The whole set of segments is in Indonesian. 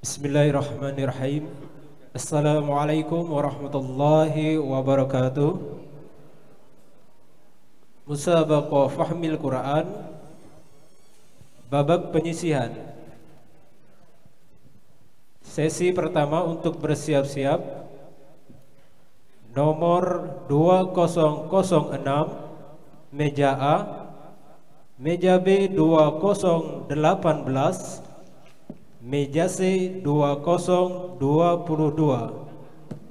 Bismillahirrahmanirrahim. Assalamualaikum warahmatullahi wabarakatuh. Musabaqah Fahmil Quran, babak penyisihan. Sesi pertama untuk bersiap-siap. Nomor 2006 meja A, meja B 2018, meja C 2022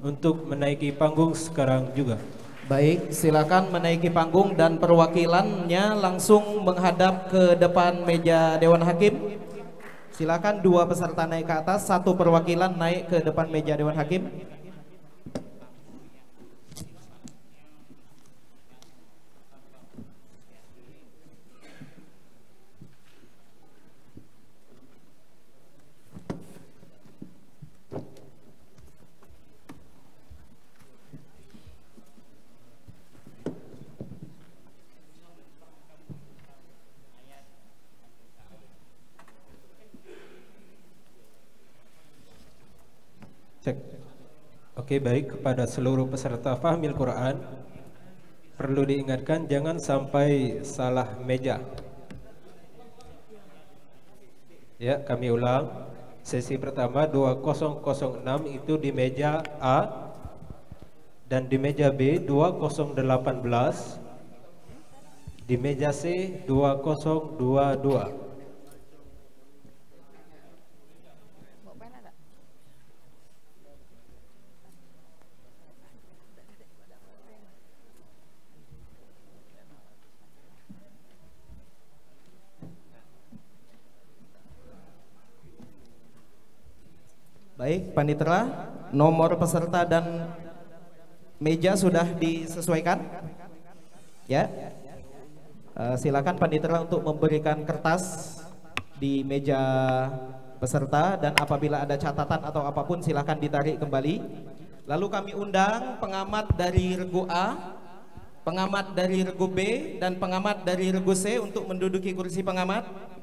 untuk menaiki panggung sekarang juga. Baik, silakan menaiki panggung dan perwakilannya langsung menghadap ke depan meja Dewan Hakim. Silakan dua peserta naik ke atas, satu perwakilan naik ke depan meja Dewan Hakim. Cek. Oke, baik. Kepada seluruh peserta Fahmil Quran, perlu diingatkan jangan sampai salah meja. Ya, kami ulang. Sesi pertama 2006 itu di meja A, dan di meja B 2018, di meja C 2022. Baik, Panitera, nomor peserta dan meja sudah disesuaikan? Ya. Silakan Panitera untuk memberikan kertas di meja peserta, dan apabila ada catatan atau apapun silakan ditarik kembali. Lalu kami undang pengamat dari regu A, pengamat dari regu B, dan pengamat dari regu C untuk menduduki kursi pengamat.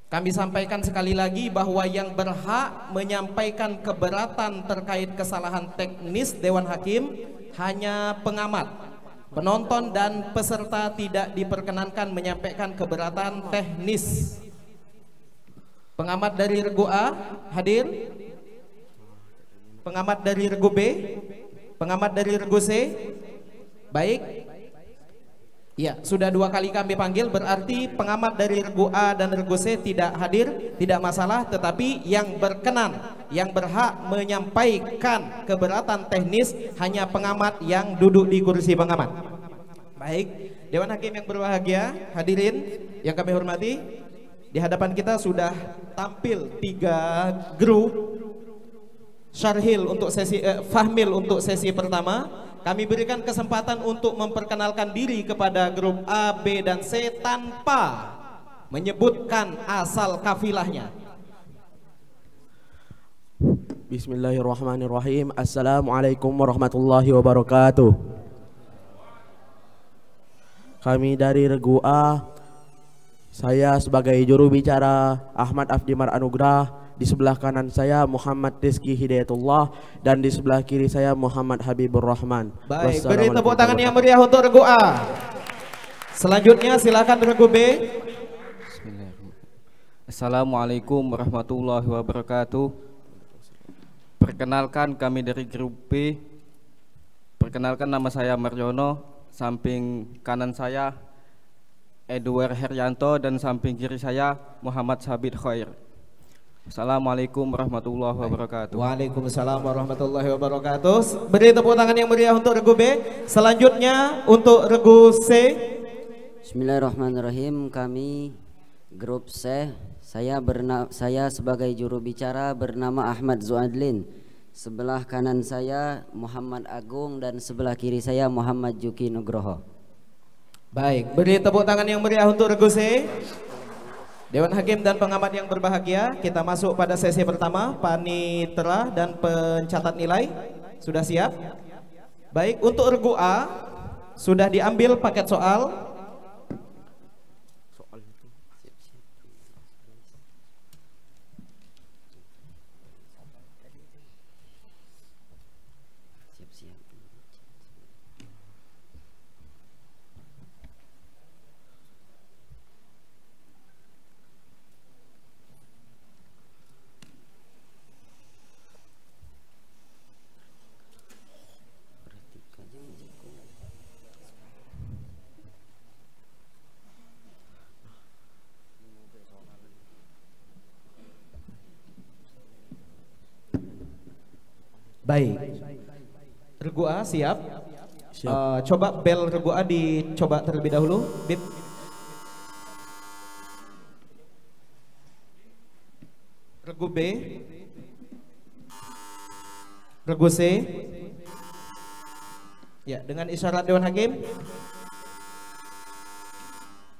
Kami sampaikan sekali lagi bahwa yang berhak menyampaikan keberatan terkait kesalahan teknis Dewan Hakim hanya pengamat. Penonton dan peserta tidak diperkenankan menyampaikan keberatan teknis. Pengamat dari regu A hadir? Pengamat dari regu B? Pengamat dari regu C? Baik. Ya, sudah dua kali kami panggil, berarti pengamat dari regu A dan regu C tidak hadir, tidak masalah. Tetapi yang berkenan, yang berhak menyampaikan keberatan teknis hanya pengamat yang duduk di kursi pengamat. Baik, Dewan Hakim yang berbahagia, hadirin yang kami hormati, di hadapan kita sudah tampil 3 grup Syarhil untuk sesi Fahmil untuk sesi pertama. Kami berikan kesempatan untuk memperkenalkan diri kepada grup A, B, dan C tanpa menyebutkan asal kafilahnya. Bismillahirrahmanirrahim. Assalamualaikum warahmatullahi wabarakatuh. Kami dari regu A, saya sebagai juru bicara Ahmad Afdimar Anugrah. Di sebelah kanan saya Muhammad Rizki Hidayatullah, dan di sebelah kiri saya Muhammad Habibur Rahman. Baik, beri tepuk tangan yang meriah untuk regu A. Selanjutnya silakan regu B. Assalamualaikum warahmatullahi wabarakatuh. Perkenalkan, kami dari grup B. Perkenalkan, nama saya Marjono. Samping kanan saya Edward Heryanto, dan samping kiri saya Muhammad Sabit Khair. Assalamualaikum warahmatullahi wabarakatuh. Waalaikumsalam warahmatullahi wabarakatuh. Beri tepuk tangan yang meriah untuk regu B. Selanjutnya untuk regu C. Bismillahirrahmanirrahim. Kami grup C. Saya sebagai juru bicara bernama Ahmad Zuadlin. Sebelah kanan saya Muhammad Agung, dan sebelah kiri saya Muhammad Juki Nugroho. Baik, beri tepuk tangan yang meriah untuk regu C. Dewan Hakim dan pengamat yang berbahagia, kita masuk pada sesi pertama. Panitera dan pencatat nilai sudah siap? Baik, untuk regu A sudah diambil paket soal. Baik. Regu A siap? Siap. Coba bel regu A dicoba terlebih dahulu. Bip. Regu B. Regu C. Ya, dengan isyarat Dewan Hakim.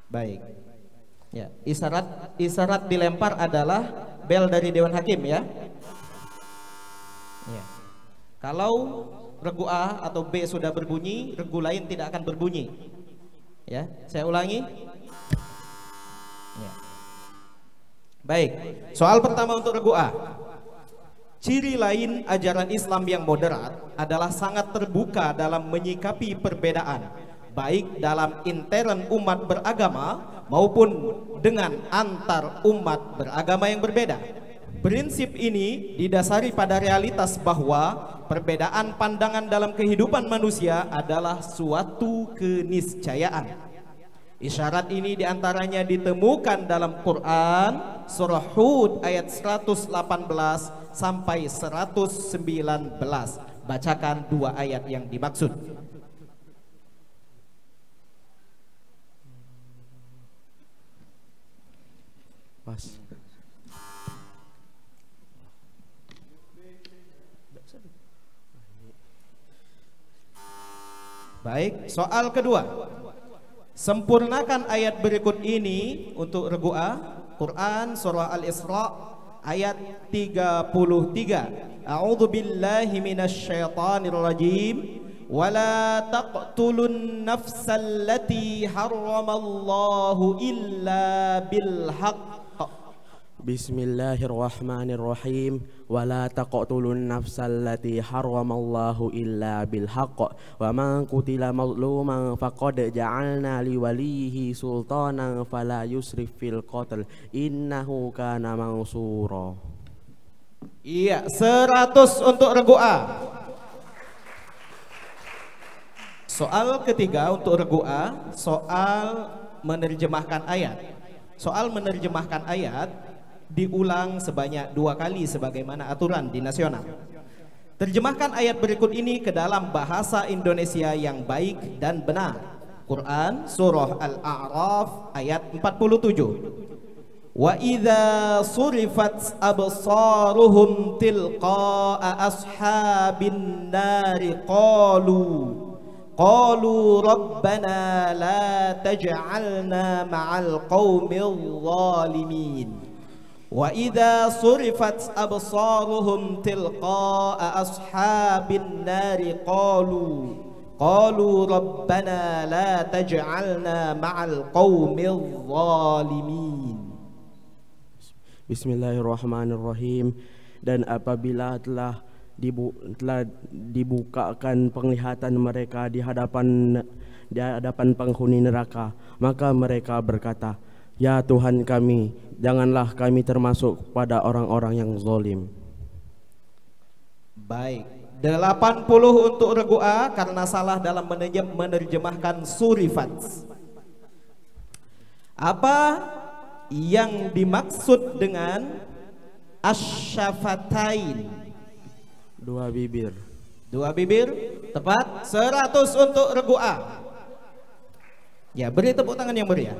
Baik. Ya, isyarat dilempar adalah bel dari Dewan Hakim ya. Ya. Kalau regu A atau B sudah berbunyi, regu lain tidak akan berbunyi. Ya, saya ulangi. Ya. Baik. Soal pertama untuk regu A. Ciri lain ajaran Islam yang moderat adalah sangat terbuka dalam menyikapi perbedaan, baik dalam intern umat beragama maupun dengan antar umat beragama yang berbeda. Prinsip ini didasari pada realitas bahwa perbedaan pandangan dalam kehidupan manusia adalah suatu keniscayaan. Isyarat ini diantaranya ditemukan dalam Quran surah Hud ayat 118 sampai 119. Bacakan dua ayat yang dimaksud. Mas. Baik, soal kedua. Sempurnakan ayat berikut ini untuk regu A. Quran surah Al-Isra ayat 33. A'udzu billahi minasyaitonir rajim. Wala taqtulun nafsallati harramallahu illa bil haqq. Bismillahirrahmanirrahim. Wala taqtulun nafsallati harramallahu illa bil haqq. Wa man qutila mazluman faqad ja'alna liwalihi sultanan fala yusrif fil qatl innahu kana mansura. Iya, 100 untuk regu A. Soal ketiga untuk regu A, soal menerjemahkan ayat. Soal menerjemahkan ayat diulang sebanyak 2 kali sebagaimana aturan di nasional. Terjemahkan ayat berikut ini ke dalam bahasa Indonesia yang baik dan benar. Quran surah Al-A'raf ayat 47. Wa idza surifat absaruhum tilqa'a ashabin nari qalu rabbana la taj'alna ma'al qaumil zalimin. Wa idza surifat absaruhum tilqa'a ashabin nari qalu rabbana la taj'alna ma'al qaumil zalimin. Bismillahirrahmanirrahim. Dan apabila telah dibukakan penglihatan mereka di hadapan penghuni neraka, maka mereka berkata, ya Tuhan kami, janganlah kami termasuk pada orang-orang yang zalim. Baik, 80 untuk regu A karena salah dalam menerjemahkan surifat. Apa yang dimaksud dengan asyafatain? 2 bibir. 2 bibir, tepat. 100 untuk regu A. Ya, beri tepuk tangan yang meriah.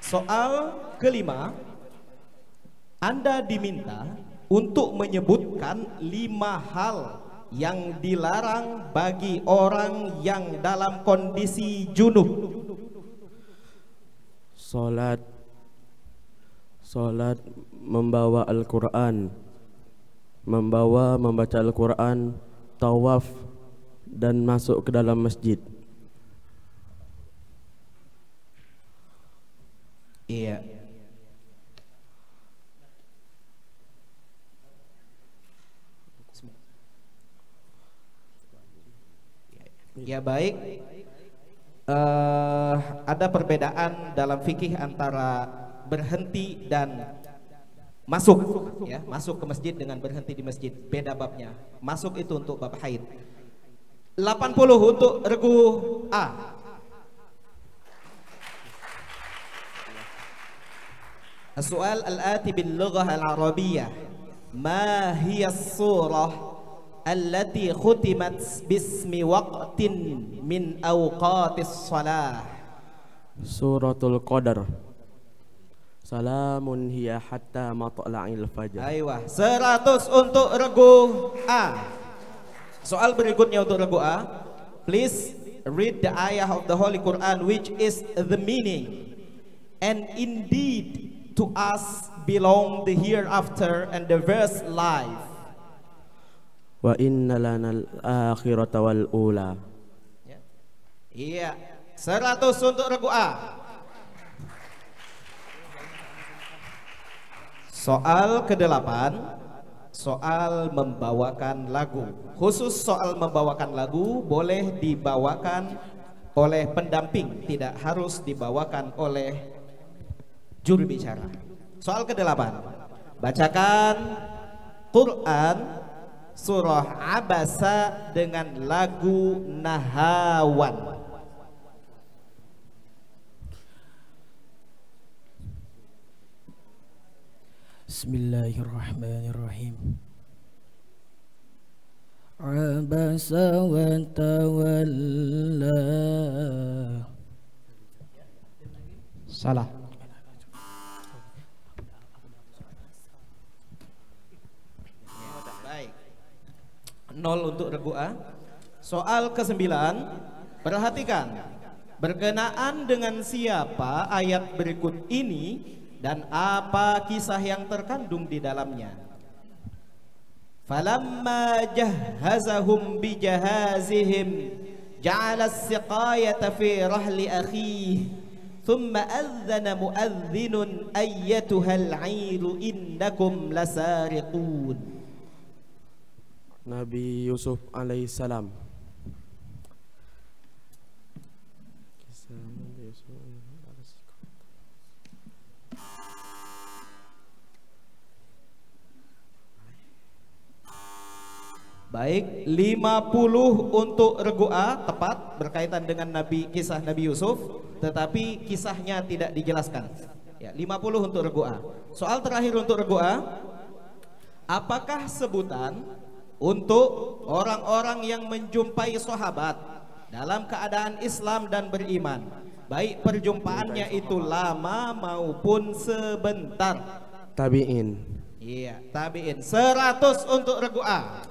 Soal kelima, Anda diminta untuk menyebutkan 5 hal yang dilarang bagi orang yang dalam kondisi junub. Salat, membawa Al-Quran, membaca Al-Quran, tawaf, dan masuk ke dalam masjid. Iya. Ya baik. Ada perbedaan dalam fikih antara berhenti dan masuk, ya, masuk ke masjid dengan berhenti di masjid, beda babnya. Masuk itu untuk bab haid. 80 untuk regu A. السؤال الآتي باللغة العربية ما هي السورة التي ختمت باسم وقت من أوقات الصلاة؟ Suratul Qadar. Salamun hiya hatta matla'il fajar. Aywa, 100 untuk regu A. Soal berikutnya untuk regu A. Please read the ayah of the Holy Quran which is the meaning. And indeed to us belong the hereafter and the verse life. Wa inna lana al-akhirata wal ula. Iya, 100 untuk regu A. Soal ke-8, soal membawakan lagu. Khusus soal membawakan lagu boleh dibawakan oleh pendamping, tidak harus dibawakan oleh juru bicara. Soal ke-8, bacakan Quran surah Abasa dengan lagu Nahawan. Bismillahirrahmanirrahim. Abasa wa tawalla. Salah. Baik. 0 untuk regu A. Soal ke-9, perhatikan. Berkenaan dengan siapa ayat berikut ini dan apa kisah yang terkandung di dalamnya. Falamma jahhazahum bijahazihim ja'ala as-siqayata fi rahli akhihi thumma adhana muadhdhinun ayyatuhal 'airu innakum lasariqun. Nabi Yusuf alaihissalam. Baik, 50 untuk regu A, tepat berkaitan dengan kisah Nabi Yusuf, tetapi kisahnya tidak dijelaskan. Ya, 50 untuk regu A. Soal terakhir untuk regu A, apakah sebutan untuk orang-orang yang menjumpai sahabat dalam keadaan Islam dan beriman, baik perjumpaannya itu lama maupun sebentar? Tabi'in. Iya, tabi'in. 100 untuk regu A.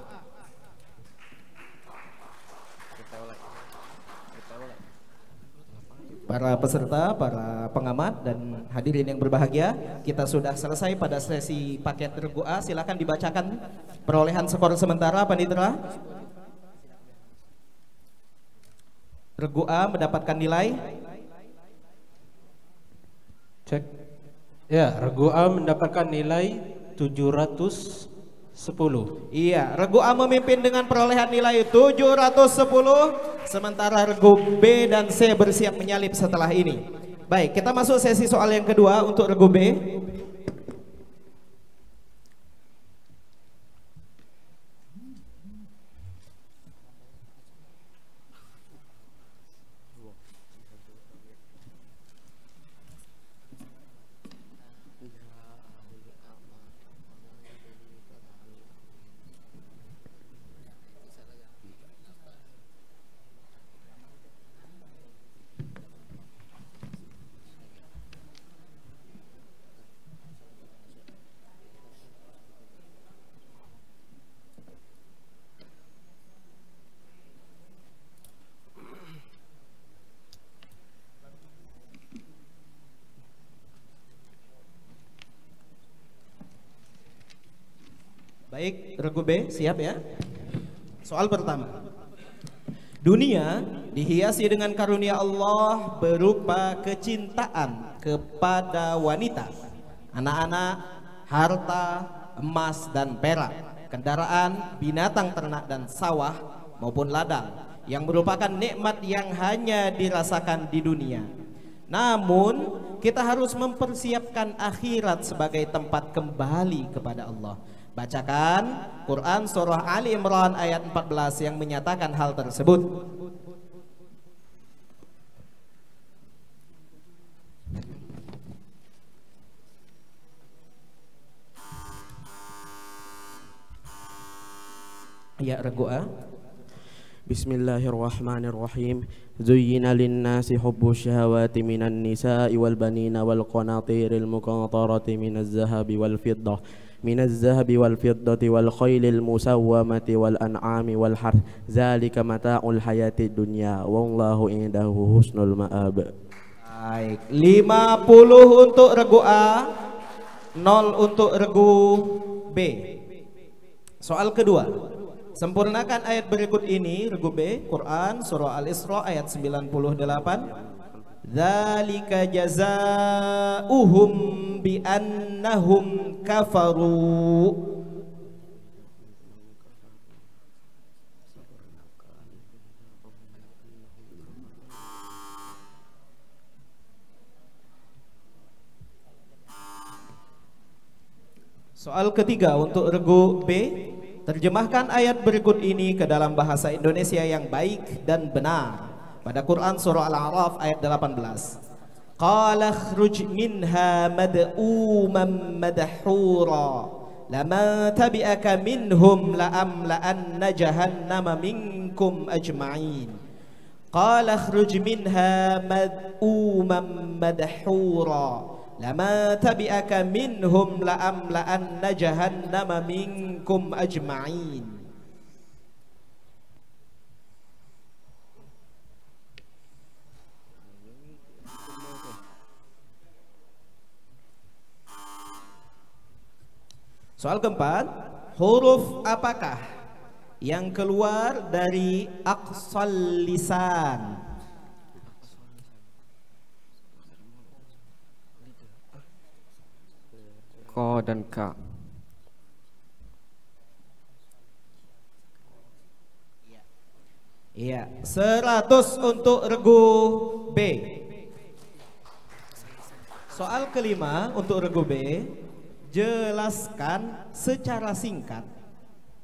Para peserta, para pengamat dan hadirin yang berbahagia, kita sudah selesai pada sesi paket regu A. Silakan dibacakan perolehan skor sementara, Panitera. Regu A mendapatkan nilai. Cek. Ya, regu A mendapatkan nilai 710. Iya, regu A memimpin dengan perolehan nilai 710, sementara regu B dan C bersiap menyalip setelah ini. Baik, kita masuk sesi soal yang kedua untuk regu B. Baik, regu B siap ya. Soal pertama. Dunia dihiasi dengan karunia Allah berupa kecintaan kepada wanita, anak-anak, harta, emas dan perak, kendaraan, binatang ternak dan sawah maupun ladang yang merupakan nikmat yang hanya dirasakan di dunia. Namun kita harus mempersiapkan akhirat sebagai tempat kembali kepada Allah. Bacakan Quran surah Ali Imran ayat 14 yang menyatakan hal tersebut. Ya, regu A. Bismillahirrahmanirrahim. Zuyyina lin-nasi hubbu syahawati minan nisa'i wal banina wal qanatiril muqantarati minaz zahabi wal fiddah wal khailil musawwamati wal an'ami wal harth zalika mata'ul hayatid dunya wallahu indahu husnul ma'ab. Baik, 50 untuk regu A, 0 untuk regu B. Soal kedua. Sempurnakan ayat berikut ini, regu B, Quran surah Al-Isra ayat 98. Dzalika jazaa'uhum bi annahum kafaru. Soal ketiga untuk regu B. Terjemahkan ayat berikut ini ke dalam bahasa Indonesia yang baik dan benar. Pada Quran surah Al-A'raf ayat 18. Qala khruj minha mad'uman madhura lama tabi'aka minhum la'amla'anna jahannama minkum ajma'in. Qala khruj minha mad'uman madhura lama tabi'aka minhum la'amla'anna jahannama minkum ajma'in. Soal keempat, huruf apakah yang keluar dari aqsal lisan? Ko dan Ka. Iya, 100 untuk regu B. Soal kelima untuk regu B, jelaskan secara singkat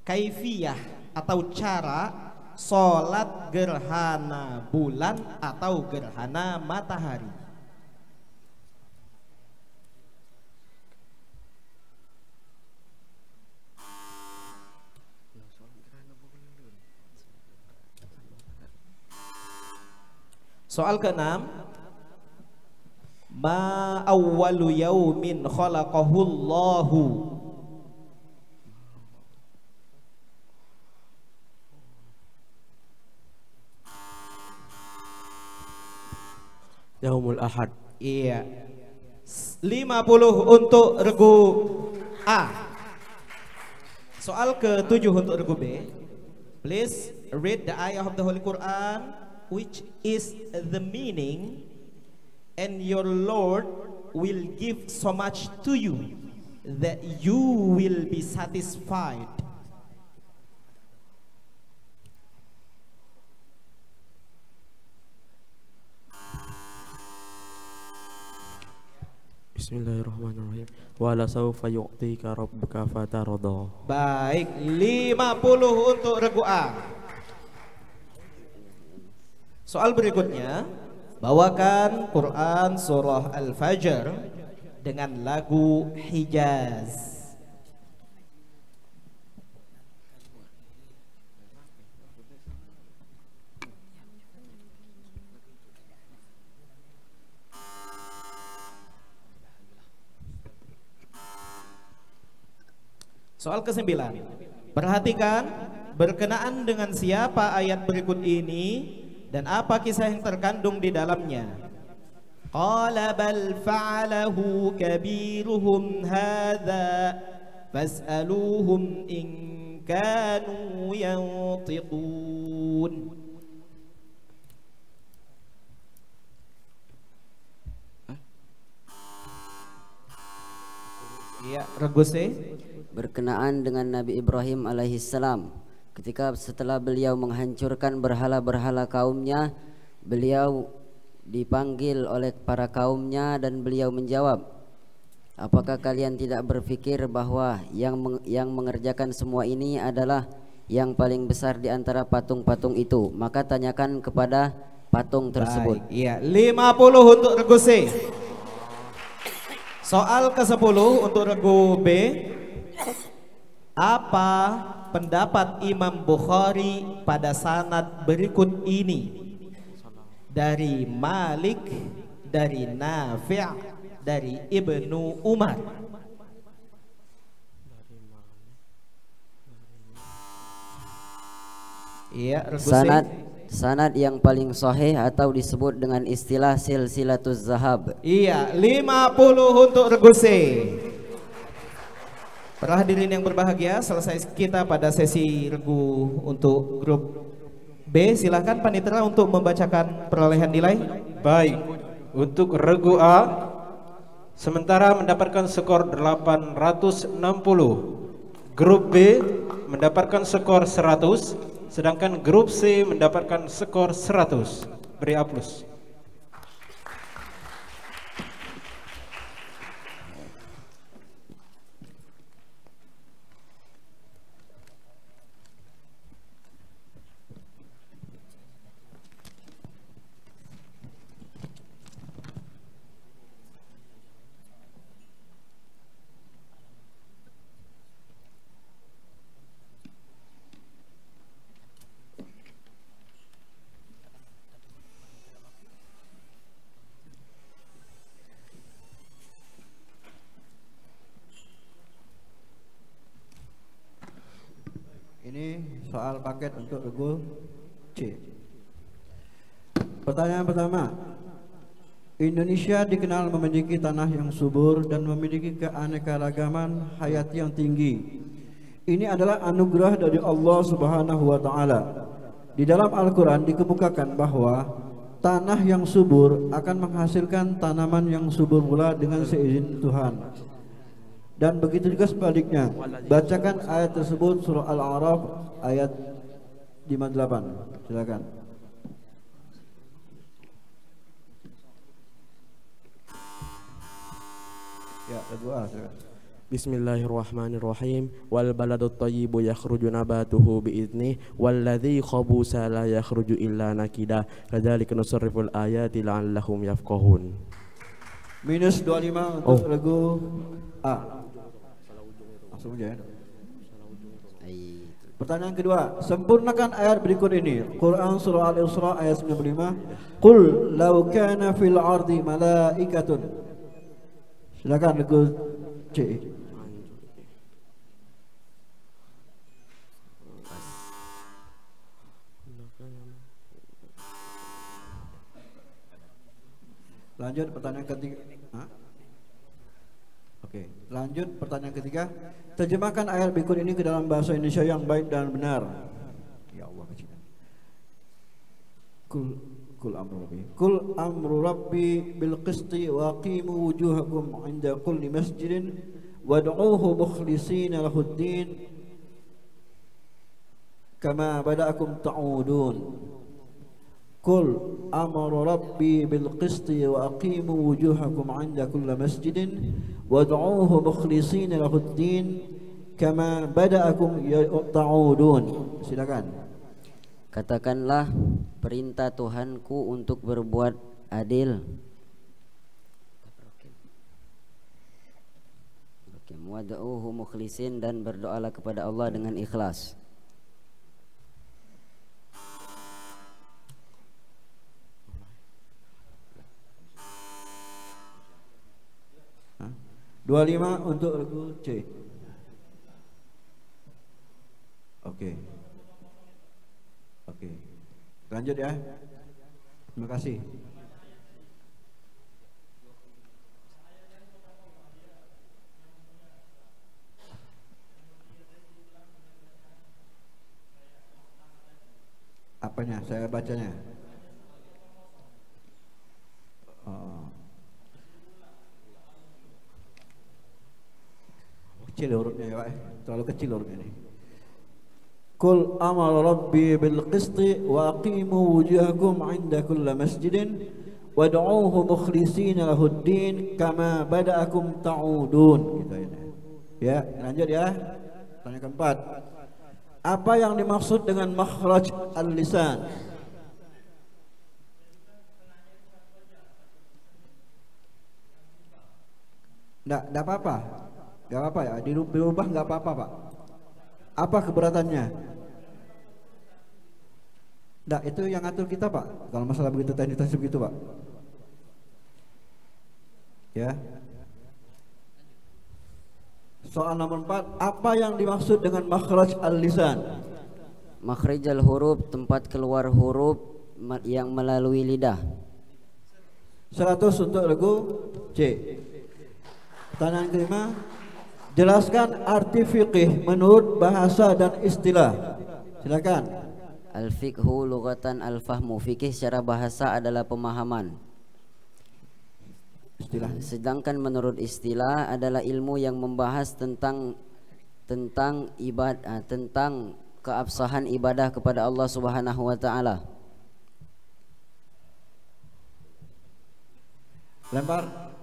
kaifiyah atau cara sholat gerhana bulan atau gerhana matahari. Soal keenam, ma awwalu yaumin khalaqahullahu. Yaumul Ahad. Iya. 50 untuk regu A. Soal ke-7 untuk regu B. Please read the ayah of the Holy Quran which is the meaning, and your Lord will give so much to you that you will be satisfied. Bismillahirrahmanirrahim. Wala sawfa yu'tika rabbuka fatarda. Baik, 50 untuk regu A. Soal berikutnya, bawakan Quran surah Al-Fajr dengan lagu Hijaz. Soal ke-9. Perhatikan berkenaan dengan siapa ayat berikut ini dan apa kisah yang terkandung di dalamnya. Qala bal fa'alahu kabiruhum hadza fas'aluhum in kanu yantiqun. Iya, regu C. Berkenaan dengan Nabi Ibrahim alaihissalam, ketika setelah beliau menghancurkan berhala-berhala kaumnya, beliau dipanggil oleh para kaumnya dan beliau menjawab, apakah kalian tidak berpikir bahwa yang mengerjakan semua ini adalah yang paling besar di antara patung-patung itu? Maka tanyakan kepada patung tersebut. Baik, iya, 50 untuk regu C. Soal ke-10 untuk regu B. Apa pendapat Imam Bukhari pada sanad berikut ini? Dari Malik, dari Nafi', dari Ibnu Umar. Iya, sanad yang paling sahih atau disebut dengan istilah silsilatuz zahab. Iya, 50 untuk Reguse. Para hadirin yang berbahagia, selesai kita pada sesi regu untuk grup B. Silakan panitia untuk membacakan perolehan nilai. Baik, untuk regu A sementara mendapatkan skor 860. Grup B mendapatkan skor 100, sedangkan grup C mendapatkan skor 100. Beri aplaus. Ini soal paket untuk regu C. Pertanyaan pertama, Indonesia dikenal memiliki tanah yang subur dan memiliki keanekaragaman hayati yang tinggi. Ini adalah anugerah dari Allah Subhanahu wa taala. Di dalam Al-Qur'an dikemukakan bahwa tanah yang subur akan menghasilkan tanaman yang subur pula dengan seizin Tuhan. Dan begitu juga sebaliknya. Bacakan ayat tersebut, surah Al-A'raf ayat 58. Silakan. Ya, kedua silakan. Bismillahirrahmanirrahim. Wal baladut thayyibu yakhruju nabatuhu bi'idznih walladzi khabusa la yakhruju illa nakida. Kadzalika nusarriful ayati la'allahum yafqahun. Minus 25 untuk regu A. Langsung aja ya. Pertanyaan kedua, sempurnakan ayat berikut ini. Quran surah Al-Isra ayat 95. Qul law kana fil ardi malaikatun. Silakan regu C. Lanjut pertanyaan ketiga. Oke, lanjut pertanyaan ketiga. Terjemahkan ayat berikut ini ke dalam bahasa Indonesia yang baik dan benar. Ya Allah, kecilan. Kul amru rabbi. Kul amru rabbi bil qisti wa aqimu wujuhakum 'inda kulli masjidin wad'uuhu mukhlishina lahuddin kama bada'akum ta'udun. Qul amara rabbi bil qisti wa aqimu wujuhakum 'inda kulli masjidin wad'uuhu mukhlishina lahuddin kama bada'akum ta'udun. Silakan. Katakanlah, perintah Tuhanku untuk berbuat adil. Wad'uuhu mukhlisin, dan berdoalah kepada Allah dengan ikhlas. 25 untuk regu C. Oke. Oke. Lanjut ya. Terima kasih. Apanya? Saya bacanya. Kecil hurufnya ya Pak, terlalu kecil hurufnya ini. Qul amara rabbi bil qisti wa aqimu wujuhakum 'inda kulli masjidin wad'uuhu mukhlishina lahuddin kama bada'akum ta'udun. Gitu ya. Ya, lanjut ya. Tanya keempat. Apa yang dimaksud dengan makhraj al-lisan? Enggak apa-apa. Enggak apa-apa ya, dirubah enggak apa-apa, Pak. Apa keberatannya? Nah, itu yang ngatur kita, Pak. Kalau masalah begitu teknis begitu, Pak. Ya. Soal nomor 4, apa yang dimaksud dengan makhraj al-lisan? Makhraj al-huruf, tempat keluar huruf yang melalui lidah. 100 untuk regu C. Pertanyaan kelima, jelaskan arti fiqih menurut bahasa dan istilah. Silakan. Al-fiqhu lughatan al-fahmu. Fikih secara bahasa adalah pemahaman. Istilah. Sedangkan menurut istilah adalah ilmu yang membahas tentang ibadah, tentang keabsahan ibadah kepada Allah Subhanahu wa taala. Lempar.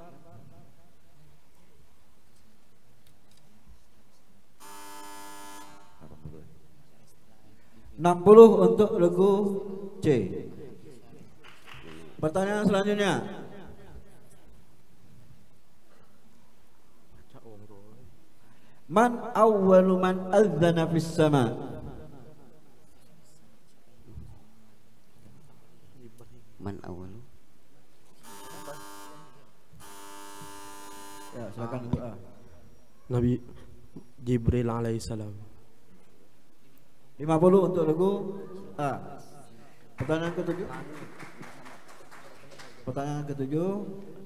$60 untuk regu C. Pertanyaan selanjutnya. Man awwalu man adzana fis sama? Man awwalu. Ya, silakan doa. Nabi Jibril alaihissalam. 50 untuk regu A. Pertanyaan ketujuh. Pertanyaan ketujuh.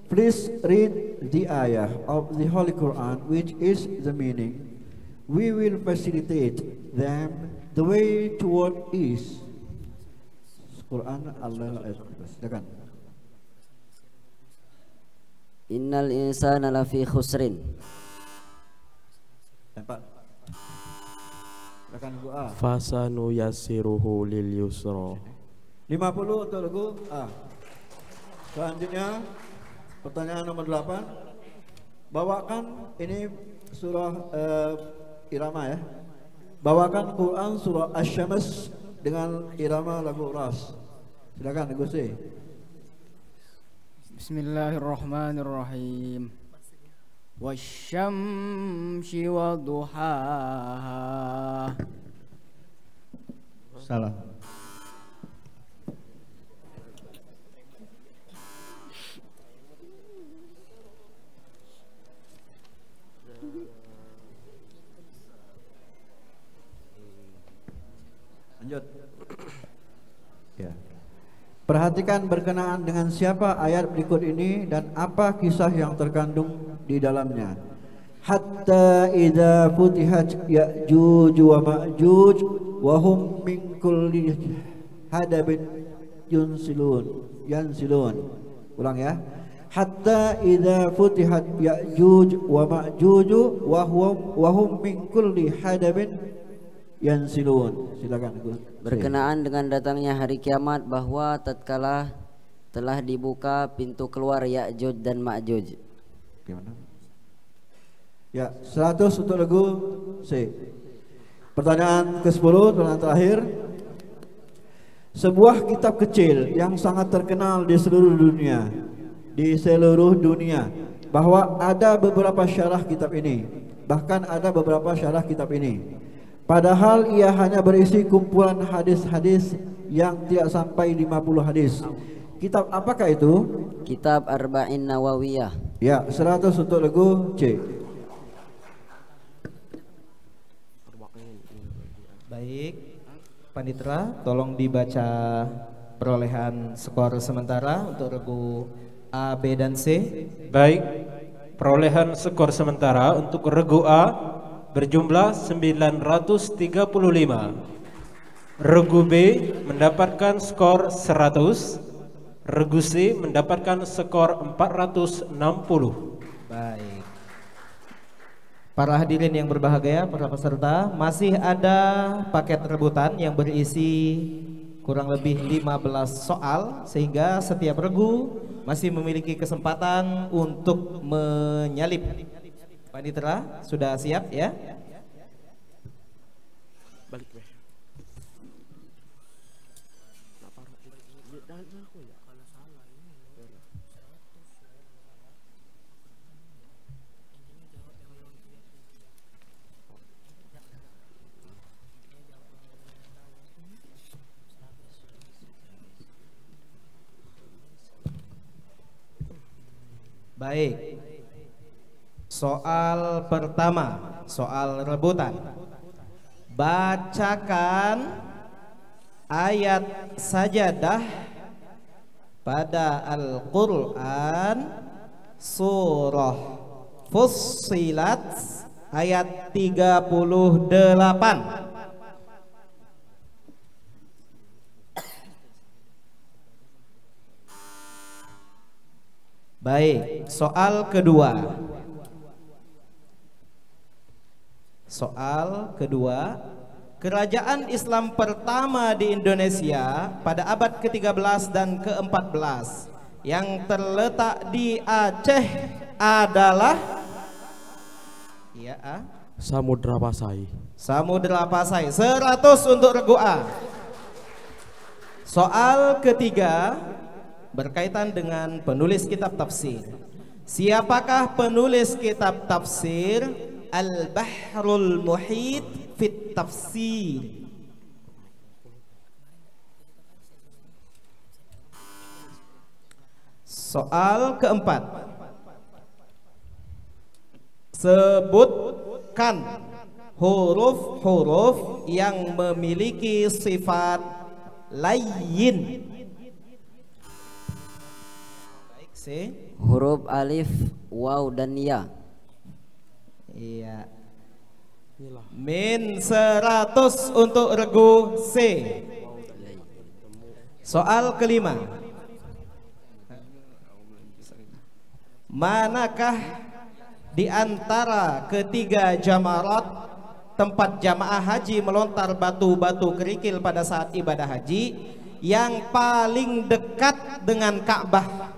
Please read the ayah of the Holy Quran, which is the meaning. We will facilitate them the way toward ease. Quran Allah. Silakan. Innal insana lafi khusrin. Tempat. Silakan regu A. Fasanu yassiruhu lil yusra. 50 untuk regu A. Selanjutnya pertanyaan nomor 8. Bawakan ini surah irama ya. Bawakan Quran surah Asy-Syams dengan irama lagu Ras. Silakan Gus C. Bismillahirrahmanirrahim. Wasyamsi wa duhaha. Salah. Lanjut. Ya. Perhatikan berkenaan dengan siapa ayat berikut ini dan apa kisah yang terkandung di dalamnya. Hatta idza futihat Ya'juj wa Ma'juj wa hum min kulli hadabin yansilun. Ulang ya. Hatta idza futihat Ya'juj wa Ma'juj wa hum min kulli hadabin yansilun. Silakan Gus. Berkenaan dengan datangnya hari kiamat, bahwa tatkala telah dibuka pintu keluar Ya'juj dan Ma'juj. Gimana? Ya, 100 untuk lagu C. Pertanyaan ke-10, pertanyaan terakhir. Sebuah kitab kecil yang sangat terkenal di seluruh dunia, bahwa ada beberapa syarah kitab ini. Bahkan ada beberapa syarah kitab ini. Padahal ia hanya berisi kumpulan hadis-hadis yang tidak sampai 50 hadis. Kitab apakah itu? Kitab Arba'in Nawawiyah. Ya, 100 untuk lagu C. Baik, Panitera, tolong dibaca perolehan skor sementara untuk regu A, B, dan C. Baik, perolehan skor sementara untuk regu A berjumlah 935. Regu B mendapatkan skor 100. Regu C mendapatkan skor 460. Baik. Para hadirin yang berbahagia, para peserta, masih ada paket rebutan yang berisi kurang lebih 15 soal, sehingga setiap regu masih memiliki kesempatan untuk menyalip. Panitera sudah siap ya? Balik weh. Baik. Soal pertama, soal rebutan. Bacakan ayat sajadah pada Al-Quran surah Fussilat ayat 38. Baik, soal kedua. Soal kedua, kerajaan Islam pertama di Indonesia pada abad ke-13 dan ke-14 yang terletak di Aceh adalah Samudra Pasai. Samudra Pasai. 100 untuk regu A. Soal ketiga berkaitan dengan penulis kitab tafsir. Siapakah penulis kitab tafsir Al-Bahrul Muhit fit Tafsir? Soal keempat, sebutkan huruf-huruf yang memiliki sifat layyin. Huruf alif, waw dan ya. Iya. Min 100 untuk regu C. Soal kelima, manakah di antara ketiga jamarat tempat jamaah haji melontar batu-batu kerikil pada saat ibadah haji yang paling dekat dengan Ka'bah?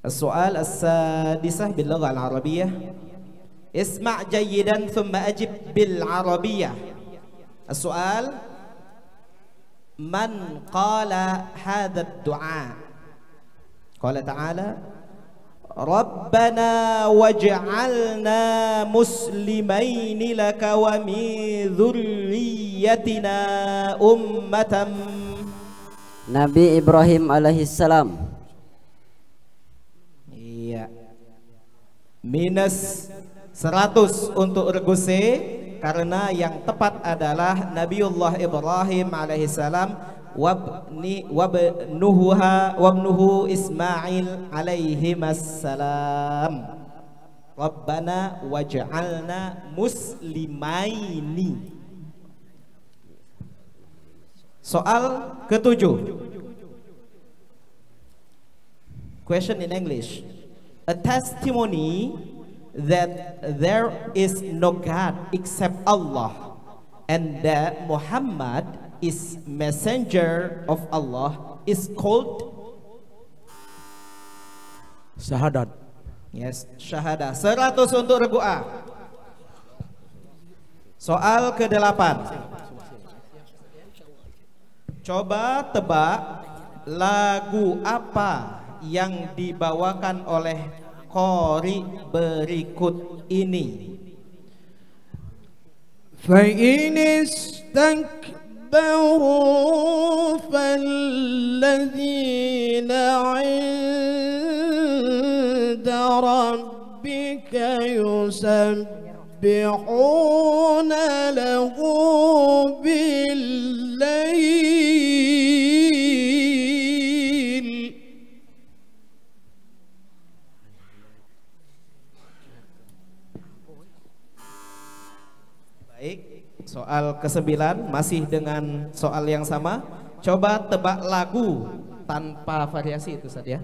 السؤال السادسة باللغة العربية. اسمع جيدا ثم أجب بالعربية. السؤال: من قال هذا الدعاء؟ قال تعالى: ربنا واجعلنا مسلمين لك ومن ذريتنا أمة. Nabi Ibrahim alaihissalam. Iya. Minus 100 untuk regu C karena yang tepat adalah Nabiullah Ibrahim alaihissalam wabnuhu Ismail alaihimassalam. Rabbana waj'alna muslimaini. Soal ketujuh. Question in English. A testimony that there is no God except Allah and that Muhammad is messenger of Allah is called Syahadat. Yes, syahadah. 100 untuk regu A. Soal ke-8. Coba tebak lagu apa yang dibawakan oleh qori berikut ini. فإن استكبروا فالذين عند ربك يسبحون له بالليل. Baik, soal ke-9 masih dengan soal yang sama. Coba tebak lagu tanpa variasi itu saja.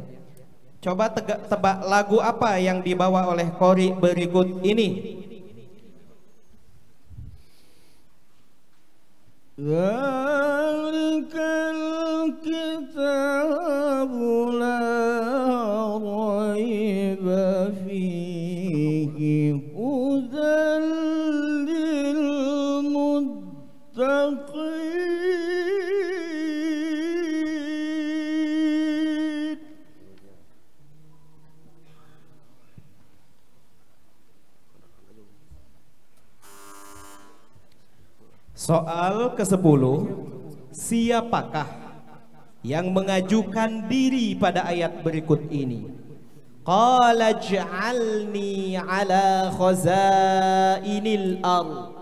Coba tebak lagu apa yang dibawa oleh qori berikut ini. Zalikal kitabu la raiba fihi hudan lil muttaqin. Soal ke-10, siapakah yang mengajukan diri pada ayat berikut ini? Qala ja'alni ala khazainil ardh.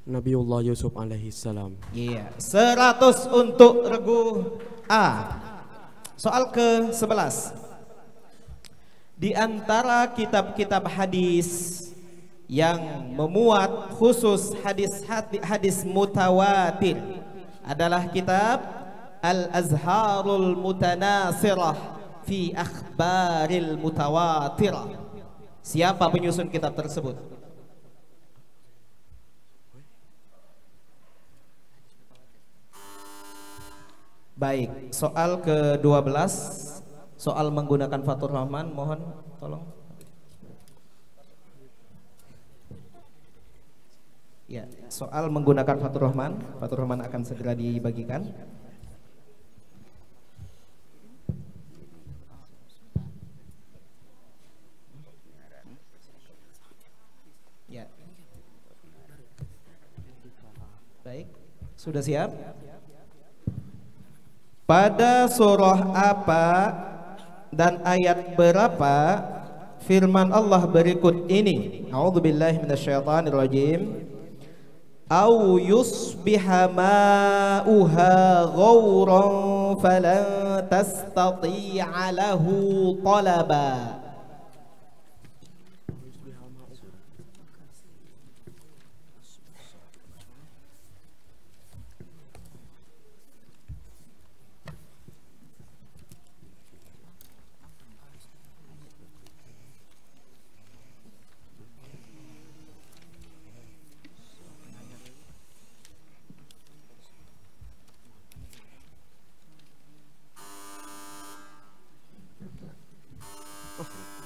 Nabiullah Yusuf alaihi salam. Iya, 100 untuk regu A. Soal ke-11. Di antara kitab-kitab hadis yang memuat khusus hadis mutawatir adalah kitab Al-Azharul Mutanasirah fi Akhbaril Mutawatirah. Siapa penyusun kitab tersebut? Baik, soal ke-12, soal menggunakan Fathur Rahman, mohon tolong. Ya, soal menggunakan Fathur Rahman akan segera dibagikan. Ya. Baik, sudah siap? Pada surah apa dan ayat berapa firman Allah berikut ini? A'udzubillahi minasyaitonirrajim. Au yusbiha ma'uha ghauran falan tastati'a lahu talaba.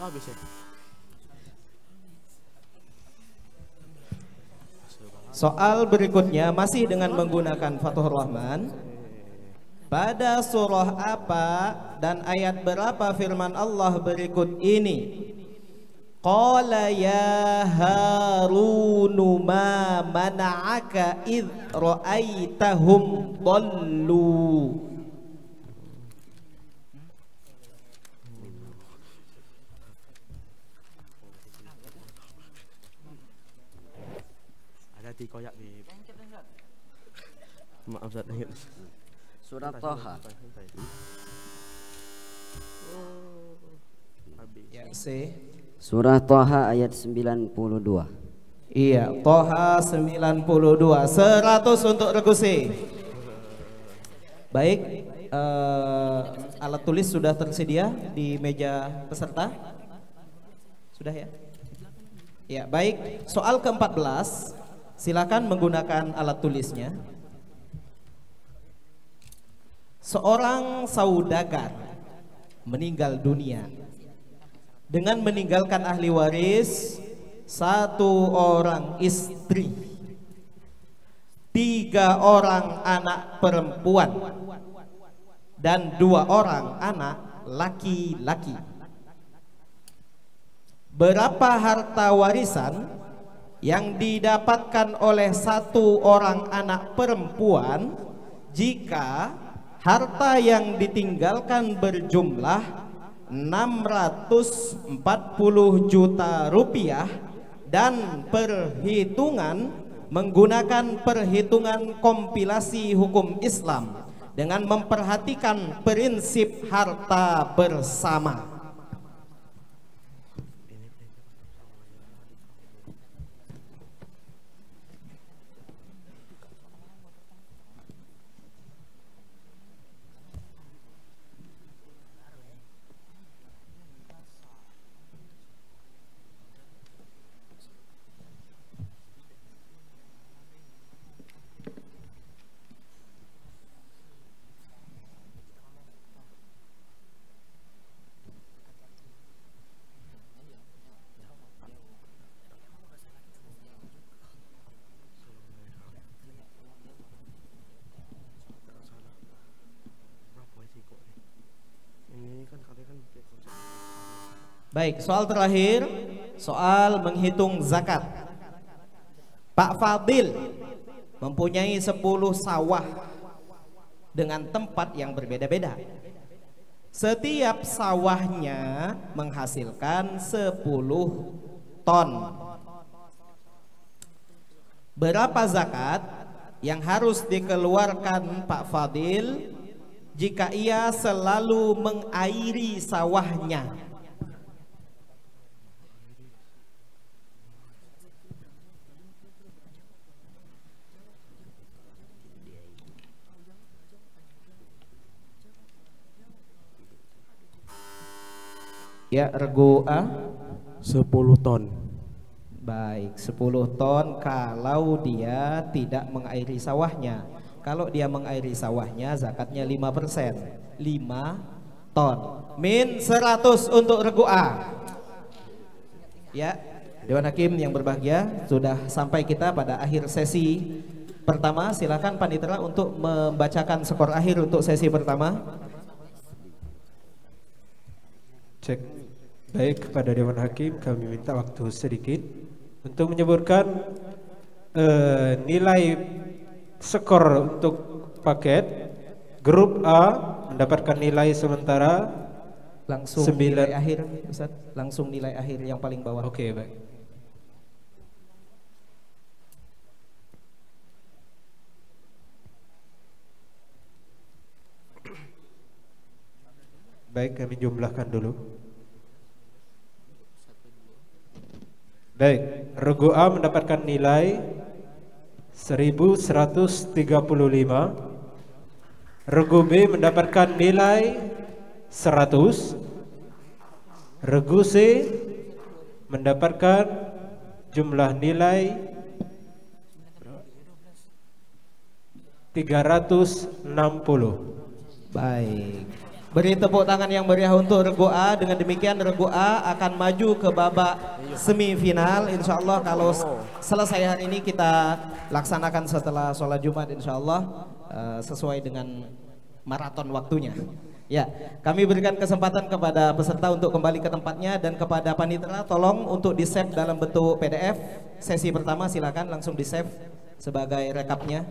Habis ya. Soal berikutnya masih dengan menggunakan Fathur Rahman. Pada surah apa dan ayat berapa firman Allah berikut ini? Qala ya Harunu ma mana'aka idh ra'aitahum dhallu. Koyak di maaf Ustaz. Surah Thaha. Ya, C. Surah Thaha ayat 92. Iya, Thaha 92. 100 untuk regu C. Baik, alat tulis sudah tersedia di meja peserta? Sudah ya? Ya, baik. Soal ke-14. Silakan menggunakan alat tulisnya. Seorang saudagar meninggal dunia dengan meninggalkan ahli waris 1 orang istri, 3 orang anak perempuan, dan 2 orang anak laki-laki. Berapa harta warisan yang didapatkan oleh 1 orang anak perempuan jika harta yang ditinggalkan berjumlah 640 juta rupiah dan perhitungan menggunakan perhitungan kompilasi hukum Islam dengan memperhatikan prinsip harta bersama. Baik, soal terakhir, soal menghitung zakat. Pak Fadil, mempunyai 10 sawah dengan tempat yang berbeda-beda. Setiap sawahnya menghasilkan 10 ton. Berapa zakat yang harus dikeluarkan Pak Fadil jika ia selalu mengairi sawahnya? Ya, regu A 10 ton. baik, 10 ton kalau dia tidak mengairi sawahnya. Kalau dia mengairi sawahnya zakatnya 5%, 5 ton. Min 100 untuk regu A. Ya, Dewan Hakim yang berbahagia, sudah sampai kita pada akhir sesi pertama. Silakan Panitera untuk membacakan skor akhir untuk sesi pertama. Cek. Baik, kepada Dewan Hakim kami minta waktu sedikit untuk menyebutkan nilai skor untuk paket. Grup A mendapatkan nilai sementara Langsung 9. nilai akhir, Ustaz. Langsung nilai akhir yang paling bawah. Oke, baik. Baik, kami jumlahkan dulu. Baik, regu A mendapatkan nilai 1135. Regu B mendapatkan nilai 100. Regu C mendapatkan jumlah nilai 360. Baik. Beri tepuk tangan yang meriah untuk regu A. Dengan demikian regu A akan maju ke babak semifinal. Insya Allah kalau selesai hari ini kita laksanakan setelah sholat Jumat, insya Allah sesuai dengan maraton waktunya. Ya, kami berikan kesempatan kepada peserta untuk kembali ke tempatnya, dan kepada panitia tolong untuk di save dalam bentuk PDF. Sesi pertama silakan langsung di save sebagai rekapnya.